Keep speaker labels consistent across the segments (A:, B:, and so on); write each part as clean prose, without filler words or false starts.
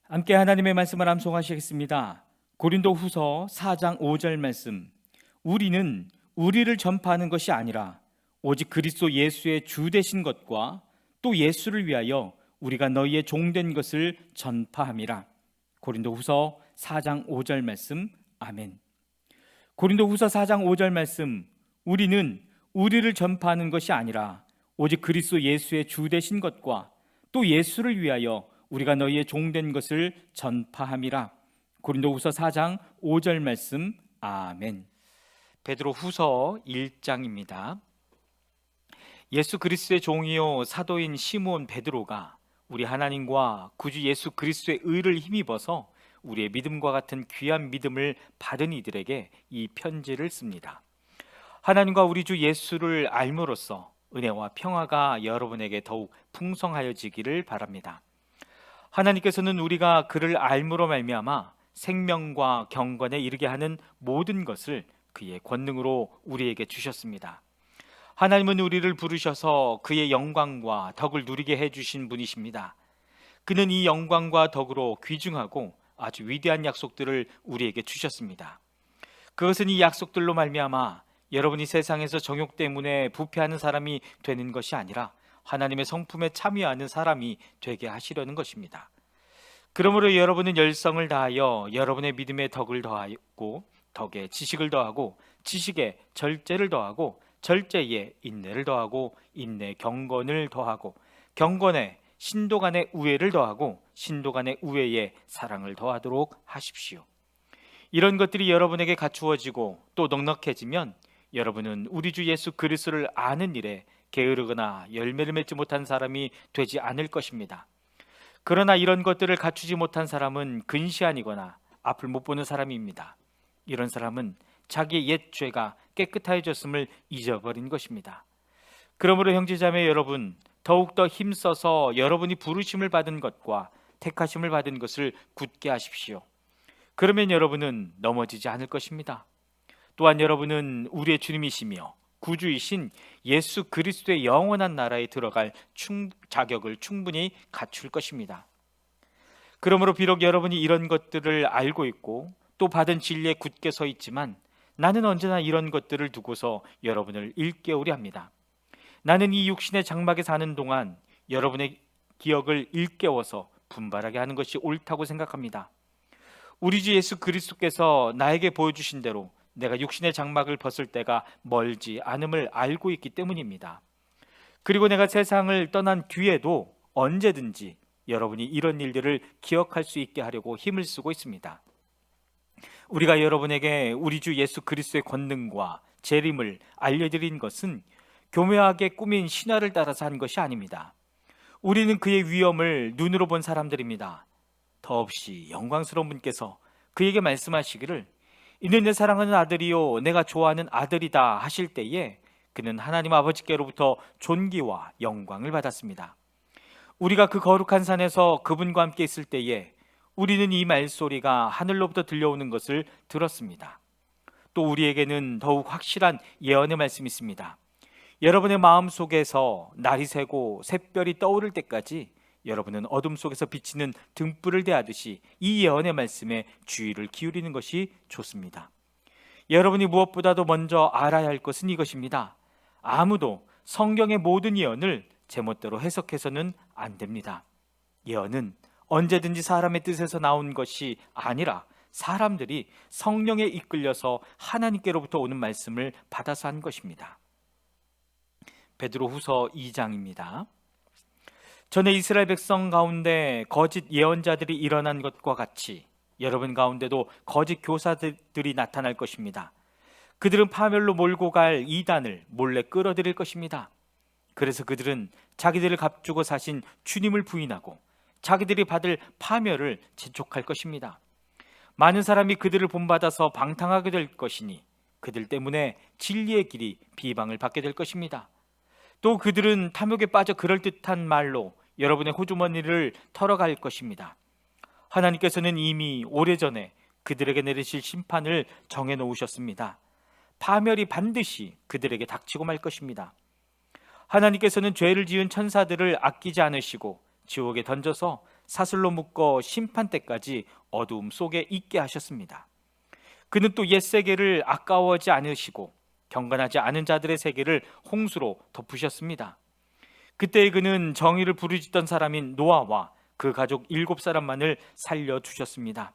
A: 함께 하나님의 말씀을 암송하시겠습니다. 고린도후서 4장 5절 말씀. 우리는 우리를 전파하는 것이 아니라 오직 그리스도 예수의 주 되신 것과 또 예수를 위하여 우리가 너희의 종된 것을 전파함이라. 고린도후서 4장 5절 말씀. 아멘. 고린도후서 4장 5절 말씀. 우리는 우리를 전파하는 것이 아니라 오직 그리스도 예수의 주 되신 것과 또 예수를 위하여 우리가 너희의 종된 것을 전파함이라. 고린도후서 4장 5절 말씀. 아멘. 베드로후서 1장입니다. 예수 그리스도의 종이요 사도인 시므온 베드로가 우리 하나님과 구주 예수 그리스도의 의를 힘입어서 우리의 믿음과 같은 귀한 믿음을 받은 이들에게 이 편지를 씁니다. 하나님과 우리 주 예수를 알므로써 은혜와 평화가 여러분에게 더욱 풍성하여지기를 바랍니다. 하나님께서는 우리가 그를 알므로 말미암아 생명과 경건에 이르게 하는 모든 것을 그의 권능으로 우리에게 주셨습니다. 하나님은 우리를 부르셔서 그의 영광과 덕을 누리게 해주신 분이십니다. 그는 이 영광과 덕으로 귀중하고 아주 위대한 약속들을 우리에게 주셨습니다. 그것은 이 약속들로 말미암아 여러분이 세상에서 정욕 때문에 부패하는 사람이 되는 것이 아니라 하나님의 성품에 참여하는 사람이 되게 하시려는 것입니다. 그러므로 여러분은 열성을 다하여 여러분의 믿음에 덕을 더하고 덕에 지식을 더하고 지식에 절제를 더하고 절제에 인내를 더하고 인내에 경건을 더하고 경건에 신도 간의 우애를 더하고 신도 간의 우애에 사랑을 더하도록 하십시오. 이런 것들이 여러분에게 갖추어지고 또 넉넉해지면 여러분은 우리 주 예수 그리스도를 아는 일에 게으르거나 열매를 맺지 못한 사람이 되지 않을 것입니다. 그러나 이런 것들을 갖추지 못한 사람은 근시안이거나 앞을 못 보는 사람입니다. 이런 사람은 자기의 옛 죄가 깨끗하여졌음을 잊어버린 것입니다. 그러므로 형제자매 여러분, 더욱더 힘써서 여러분이 부르심을 받은 것과 택하심을 받은 것을 굳게 하십시오. 그러면 여러분은 넘어지지 않을 것입니다. 또한 여러분은 우리의 주님이시며 구주이신 예수 그리스도의 영원한 나라에 들어갈 자격을 충분히 갖출 것입니다. 그러므로 비록 여러분이 이런 것들을 알고 있고 또 받은 진리에 굳게 서 있지만 나는 언제나 이런 것들을 두고서 여러분을 일깨우려 합니다. 나는 이 육신의 장막에 사는 동안 여러분의 기억을 일깨워서 분발하게 하는 것이 옳다고 생각합니다. 우리 주 예수 그리스도께서 나에게 보여주신 대로 내가 육신의 장막을 벗을 때가 멀지 않음을 알고 있기 때문입니다. 그리고 내가 세상을 떠난 뒤에도 언제든지 여러분이 이런 일들을 기억할 수 있게 하려고 힘을 쓰고 있습니다. 우리가 여러분에게 우리 주 예수 그리스도의 권능과 재림을 알려드린 것은 교묘하게 꾸민 신화를 따라서 한 것이 아닙니다. 우리는 그의 위엄을 눈으로 본 사람들입니다. 더없이 영광스러운 분께서 그에게 말씀하시기를 이는 내 사랑하는 아들이요 내가 좋아하는 아들이다 하실 때에 그는 하나님 아버지께로부터 존귀와 영광을 받았습니다. 우리가 그 거룩한 산에서 그분과 함께 있을 때에 우리는 이 말소리가 하늘로부터 들려오는 것을 들었습니다. 또 우리에게는 더욱 확실한 예언의 말씀이 있습니다. 여러분의 마음속에서 날이 새고 샛별이 떠오를 때까지 여러분은 어둠 속에서 비치는 등불을 대하듯이 이 예언의 말씀에 주의를 기울이는 것이 좋습니다. 여러분이 무엇보다도 먼저 알아야 할 것은 이것입니다. 아무도 성경의 모든 예언을 제멋대로 해석해서는 안 됩니다. 예언은 언제든지 사람의 뜻에서 나온 것이 아니라 사람들이 성령에 이끌려서 하나님께로부터 오는 말씀을 받아서 한 것입니다. 베드로후서 2장입니다. 전에 이스라엘 백성 가운데 거짓 예언자들이 일어난 것과 같이 여러분 가운데도 거짓 교사들이 나타날 것입니다. 그들은 파멸로 몰고 갈 이단을 몰래 끌어들일 것입니다. 그래서 그들은 자기들을 값주고 사신 주님을 부인하고 자기들이 받을 파멸을 재촉할 것입니다. 많은 사람이 그들을 본받아서 방탕하게 될 것이니 그들 때문에 진리의 길이 비방을 받게 될 것입니다. 또 그들은 탐욕에 빠져 그럴듯한 말로 여러분의 호주머니를 털어갈 것입니다. 하나님께서는 이미 오래전에 그들에게 내리실 심판을 정해놓으셨습니다. 파멸이 반드시 그들에게 닥치고 말 것입니다. 하나님께서는 죄를 지은 천사들을 아끼지 않으시고 지옥에 던져서 사슬로 묶어 심판 때까지 어두움 속에 있게 하셨습니다. 그는 또 옛 세계를 아까워하지 않으시고 경건하지 않은 자들의 세계를 홍수로 덮으셨습니다. 그때 그는 정의를 부르짖던 사람인 노아와 그 가족 7사람만을 살려주셨습니다.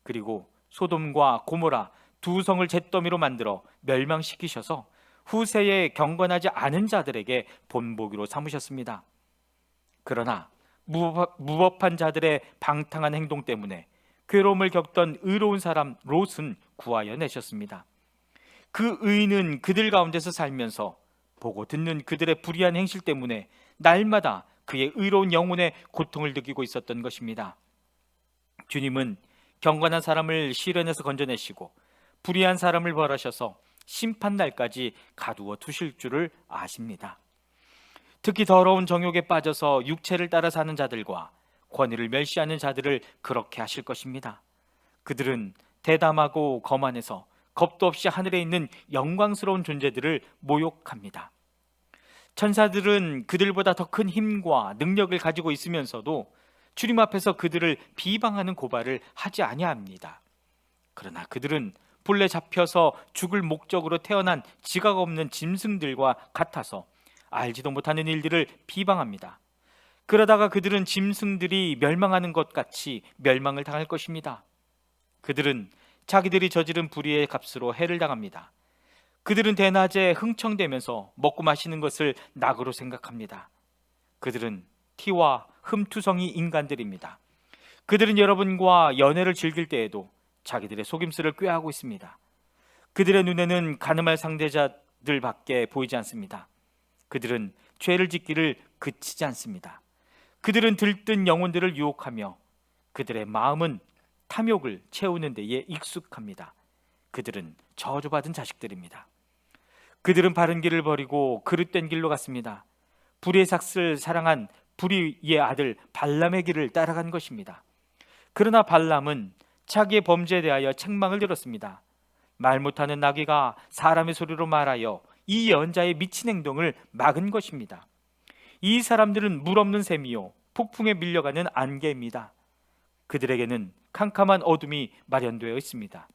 A: 그리고 소돔과 고모라 두 성을 잿더미로 만들어 멸망시키셔서 후세에 경건하지 않은 자들에게 본보기로 삼으셨습니다. 그러나 무법한 자들의 방탕한 행동 때문에 괴로움을 겪던 의로운 사람 롯은 구하여 내셨습니다. 그 의인은 그들 가운데서 살면서 보고 듣는 그들의 불의한 행실 때문에 날마다 그의 의로운 영혼의 고통을 느끼고 있었던 것입니다. 주님은 경건한 사람을 시련에서 건져내시고 불의한 사람을 벌하셔서 심판날까지 가두어 두실 줄을 아십니다. 특히 더러운 정욕에 빠져서 육체를 따라 사는 자들과 권위를 멸시하는 자들을 그렇게 하실 것입니다. 그들은 대담하고 거만해서 겁도 없이 하늘에 있는 영광스러운 존재들을 모욕합니다. 천사들은 그들보다 더 큰 힘과 능력을 가지고 있으면서도 주님 앞에서 그들을 비방하는 고발을 하지 아니합니다. 그러나 그들은 본래 잡혀서 죽을 목적으로 태어난 지각 없는 짐승들과 같아서 알지도 못하는 일들을 비방합니다. 그러다가 그들은 짐승들이 멸망하는 것 같이 멸망을 당할 것입니다. 그들은 자기들이 저지른 불의의 값으로 해를 당합니다. 그들은 대낮에 흥청대면서 먹고 마시는 것을 낙으로 생각합니다. 그들은 티와 흠투성이 인간들입니다. 그들은 여러분과 연애를 즐길 때에도 자기들의 속임수를 꾀하고 있습니다. 그들의 눈에는 가늠할 상대자들밖에 보이지 않습니다. 그들은 죄를 짓기를 그치지 않습니다. 그들은 들뜬 영혼들을 유혹하며 그들의 마음은 탐욕을 채우는 데에 익숙합니다. 그들은 저주받은 자식들입니다. 그들은 바른 길을 버리고 그릇된 길로 갔습니다. 불의의 삭슬 사랑한 불의의 아들 발람의 길을 따라간 것입니다. 그러나 발람은 자기의 범죄에 대하여 책망을 들었습니다. 말 못하는 나귀가 사람의 소리로 말하여 이 연자의 미친 행동을 막은 것입니다. 이 사람들은 물 없는 샘이요 폭풍에 밀려가는 안개입니다. 그들에게는 캄캄한 어둠이 마련되어 있습니다.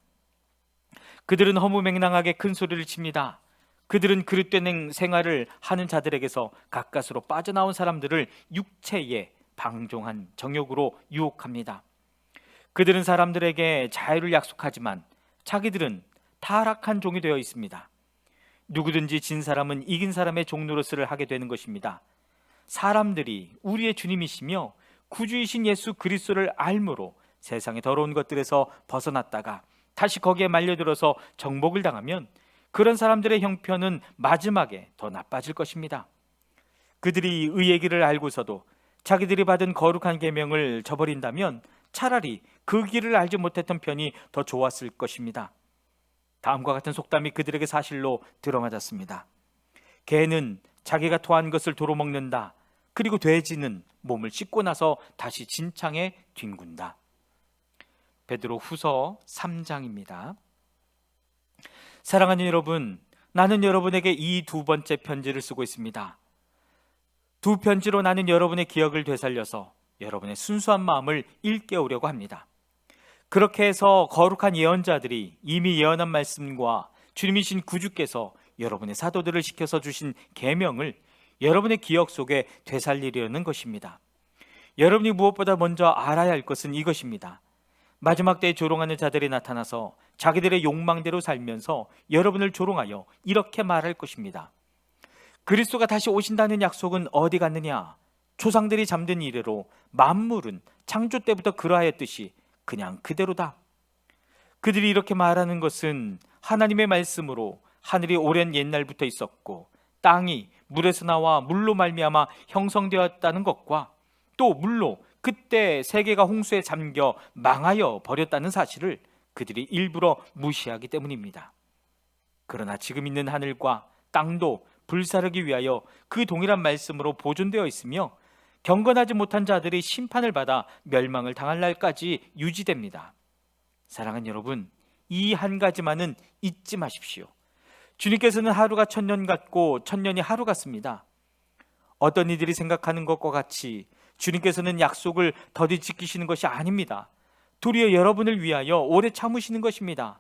A: 그들은 허무맹랑하게 큰 소리를 칩니다. 그들은 그릇된 생활을 하는 자들에게서 가까스로 빠져나온 사람들을 육체에 방종한 정욕으로 유혹합니다. 그들은 사람들에게 자유를 약속하지만 자기들은 타락한 종이 되어 있습니다. 누구든지 진 사람은 이긴 사람의 종 노릇을 하게 되는 것입니다. 사람들이 우리의 주님이시며 구주이신 예수 그리스도를 알므로 세상의 더러운 것들에서 벗어났다가 다시 거기에 말려들어서 정복을 당하면 그런 사람들의 형편은 마지막에 더 나빠질 것입니다. 그들이 의의 길을 알고서도 자기들이 받은 거룩한 계명을 저버린다면 차라리 그 길을 알지 못했던 편이 더 좋았을 것입니다. 다음과 같은 속담이 그들에게 사실로 들어맞았습니다. 개는 자기가 토한 것을 도로 먹는다. 그리고 돼지는 몸을 씻고 나서 다시 진창에 뒹군다. 베드로 후서 3장입니다. 사랑하는 여러분, 나는 여러분에게 이 두 번째 편지를 쓰고 있습니다. 두 편지로 나는 여러분의 기억을 되살려서 여러분의 순수한 마음을 일깨우려고 합니다. 그렇게 해서 거룩한 예언자들이 이미 예언한 말씀과 주님이신 구주께서 여러분의 사도들을 시켜서 주신 계명을 여러분의 기억 속에 되살리려는 것입니다. 여러분이 무엇보다 먼저 알아야 할 것은 이것입니다. 마지막 때에 조롱하는 자들이 나타나서 자기들의 욕망대로 살면서 여러분을 조롱하여 이렇게 말할 것입니다. 그리스도가 다시 오신다는 약속은 어디 갔느냐? 조상들이 잠든 이래로 만물은 창조 때부터 그러하였듯이 그냥 그대로다. 그들이 이렇게 말하는 것은 하나님의 말씀으로 하늘이 오랜 옛날부터 있었고 땅이 물에서 나와 물로 말미암아 형성되었다는 것과 또 물로 그때 세계가 홍수에 잠겨 망하여 버렸다는 사실을 그들이 일부러 무시하기 때문입니다. 그러나 지금 있는 하늘과 땅도 불사르기 위하여 그 동일한 말씀으로 보존되어 있으며 경건하지 못한 자들이 심판을 받아 멸망을 당할 날까지 유지됩니다. 사랑하는 여러분, 이 한 가지만은 잊지 마십시오. 주님께서는 하루가 천년 같고 천년이 하루 같습니다. 어떤 이들이 생각하는 것과 같이 주님께서는 약속을 더디 지키시는 것이 아닙니다. 도리어 여러분을 위하여 오래 참으시는 것입니다.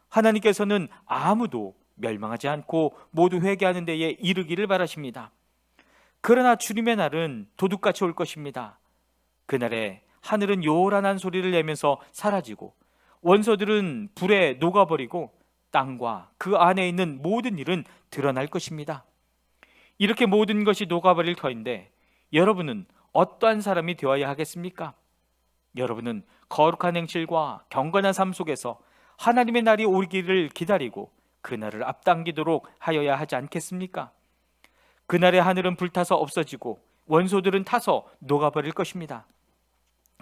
A: 하나님께서는 아무도 멸망하지 않고 모두 회개하는 데에 이르기를 바라십니다. 그러나 주님의 날은 도둑같이 올 것입니다. 그날에 하늘은 요란한 소리를 내면서 사라지고 원소들은 불에 녹아버리고 땅과 그 안에 있는 모든 일은 드러날 것입니다. 이렇게 모든 것이 녹아버릴 터인데 여러분은 어떠한 사람이 되어야 하겠습니까? 여러분은 거룩한 행실과 경건한 삶 속에서 하나님의 날이 오기를 기다리고 그날을 앞당기도록 하여야 하지 않겠습니까? 그날의 하늘은 불타서 없어지고 원소들은 타서 녹아버릴 것입니다.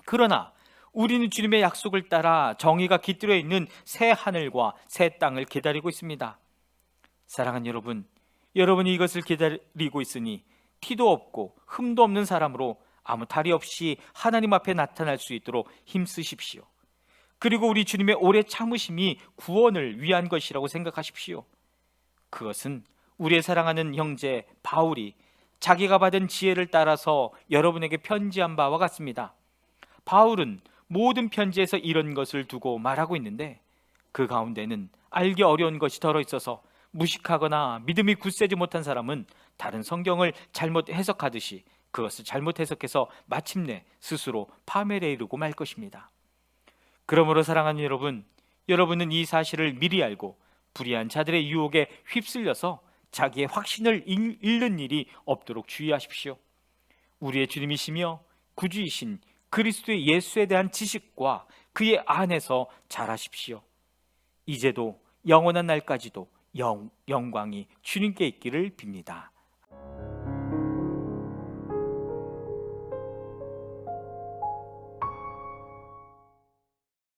A: 그러나 우리는 주님의 약속을 따라 정의가 깃들어 있는 새 하늘과 새 땅을 기다리고 있습니다. 사랑하는 여러분, 여러분이 이것을 기다리고 있으니 티도 없고 흠도 없는 사람으로 아무 탈이 없이 하나님 앞에 나타날 수 있도록 힘쓰십시오. 그리고 우리 주님의 오래 참으심이 구원을 위한 것이라고 생각하십시오. 그것은 우리의 사랑하는 형제 바울이 자기가 받은 지혜를 따라서 여러분에게 편지한 바와 같습니다. 바울은 모든 편지에서 이런 것을 두고 말하고 있는데 그 가운데는 알기 어려운 것이 덜어 있어서 무식하거나 믿음이 굳세지 못한 사람은 다른 성경을 잘못 해석하듯이 그것을 잘못 해석해서 마침내 스스로 파멸에 이르고 말 것입니다. 그러므로 사랑하는 여러분, 여러분은 이 사실을 미리 알고 불의한 자들의 유혹에 휩쓸려서 자기의 확신을 잃는 일이 없도록 주의하십시오. 우리의 주님이시며 구주이신 그리스도의 예수에 대한 지식과 그의 안에서 자라십시오. 이제도 영원한 날까지도 영광이 주님께 있기를 빕니다.